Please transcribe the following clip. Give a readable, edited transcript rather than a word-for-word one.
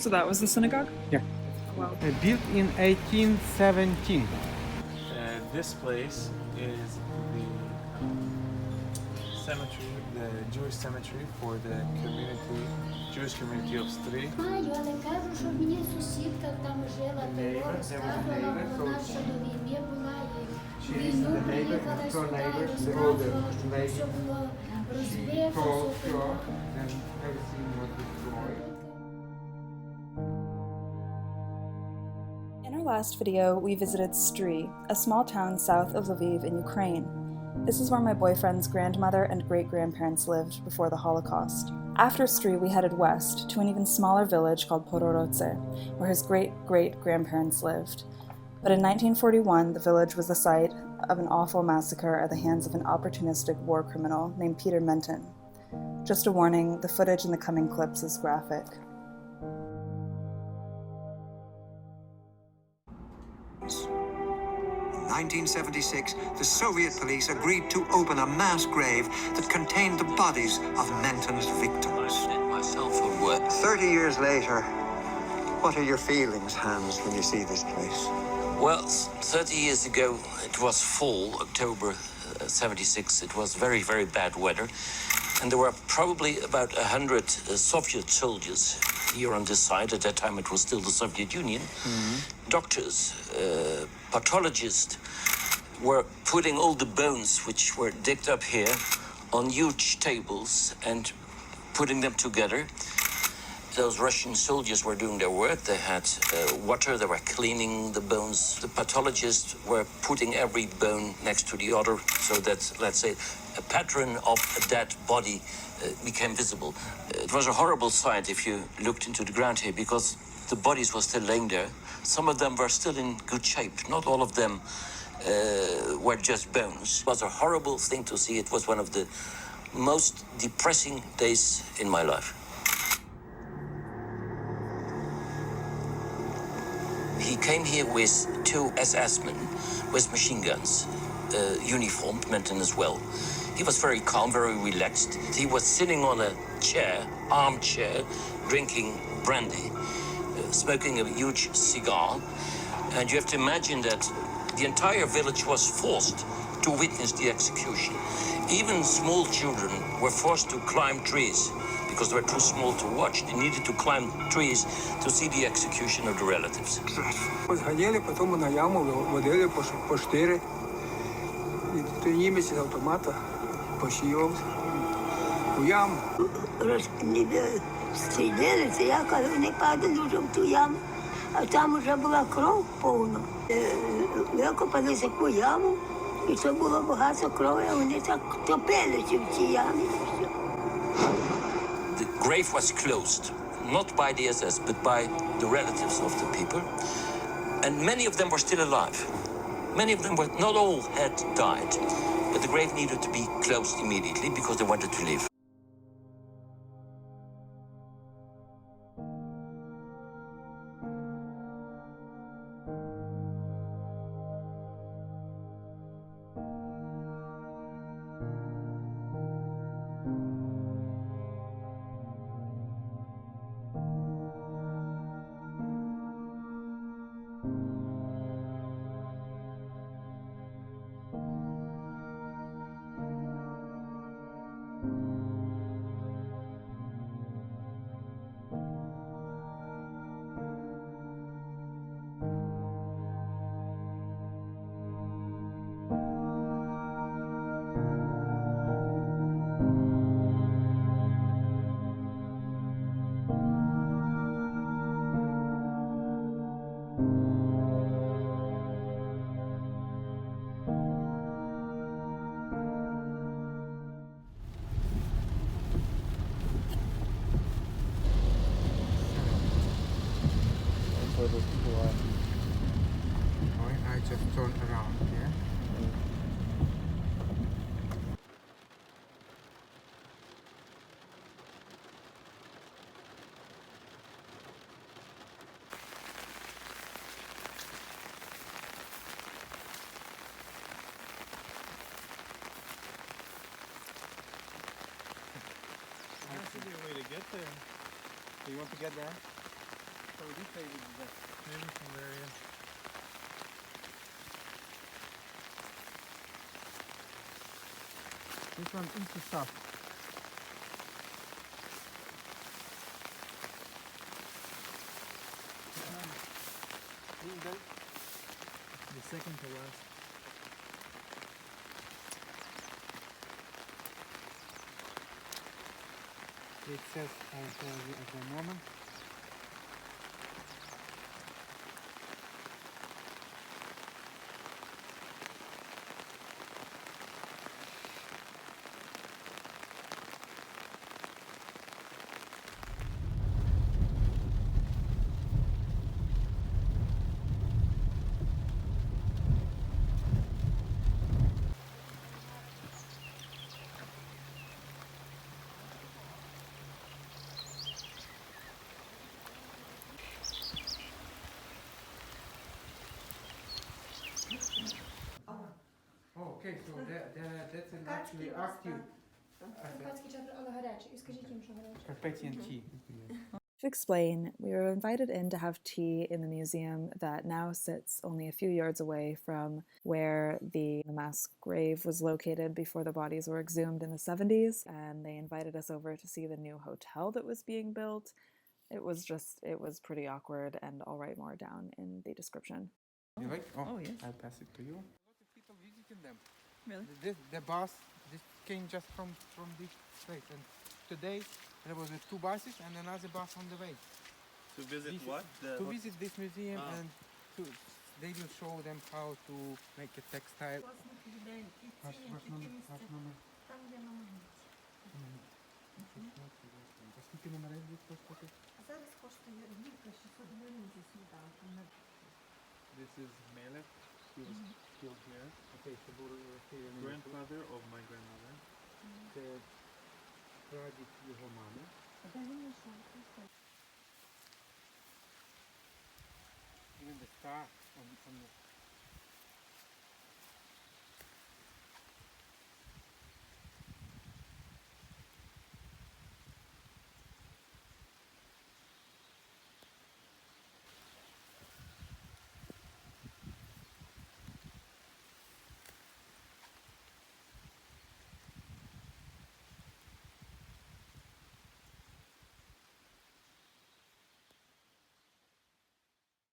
So that was the synagogue? Yeah. Wow. Built in 1817. This place is the cemetery, the Jewish cemetery for the community, Jewish community of Stryi. Знаю, але кажу, що мені сусідка там жила, то розказувала, вона ще до війни була, і війну приїхала сюди, і розказувала, що все було розбито, все було. In our last video, we visited Stryi, a small town south of Lviv in Ukraine. This is where my boyfriend's grandmother and great-grandparents lived before the Holocaust. After Stryi, we headed west to an even smaller village called Podhorodce, where his great-great-grandparents lived. But in 1941, the village was the site of an awful massacre at the hands of an opportunistic war criminal named Pieter Menten. Just a warning, the footage in the coming clips is graphic. In 1976, the Soviet police agreed to open a mass grave that contained the bodies of Menten's victims. I did myself at work. 30 years later, what are your feelings, Hans, when you see this place? Well, 30 years ago, it was fall, October 76. It was very, very bad weather. And there were probably about 100 Soviet soldiers here on this side. At that time, it was still the Soviet Union. Doctors, pathologists were putting all the bones which were digged up here on huge tables and putting them together. Those Russian soldiers were doing their work. They had water, they were cleaning the bones. The pathologists were putting every bone next to the other so that, let's say, a pattern of a dead body became visible. It was a horrible sight if you looked into the ground here, because the bodies were still laying there. Some of them were still in good shape. Not all of them were just bones. It was a horrible thing to see. It was one of the most depressing days in my life. He came here with 2 SS men with machine guns, uniformed, Menten as well. He was very calm, very relaxed. He was sitting on a chair, armchair, drinking brandy, smoking a huge cigar. And you have to imagine that the entire village was forced to witness the execution. Even small children were forced to climb trees because they were too small to watch. They needed to climb trees to see the execution of the relatives. Зганяли, потім на яму водили по 4. І той німець з автомата посіяв у яму. Стрілялися, я кажу, вони падали вже в ту яму, а там вже була кров повна. Викопалися по яму, і це було багато крові, а вони так топилися в цій ямі. The grave was closed, not by the SS, but by the relatives of the people. And many of them were still alive. Many of them were, not all had died, but the grave needed to be closed immediately because they wanted to live. I just turn around, yeah? There has to be a way to get there. Do you want to get there? So this way would be best. Maybe from there, yeah. This one is the south. The second to last. It says, I'll tell you at the moment. Oh, okay, so that's an actually active Карпатський чатр, але гарячий. І скажіть їм, що гарячий. Carpathian tea. To explain, we were invited in to have tea in the museum that now sits only a few yards away from where the mass grave was located before the bodies were exhumed in the 70s. And they invited us over to see the new hotel that was being built. It was pretty awkward, and I'll write more down in the description. You like? Oh, yes. I'll pass it to you. A lot of people visiting them. Really? The bus this came just from this place, and today there was 2 buses and another bus on the way. To visit what? To visit this museum and they will show them how to make a textile. Скільки номерів будуть коштувати? Зараз коштує гривка 600 гривень зі сніданком. This is Meilech. He was killed here. Окей, це був Grandfather of my grandmother. Це прадід його мами. Even the star on the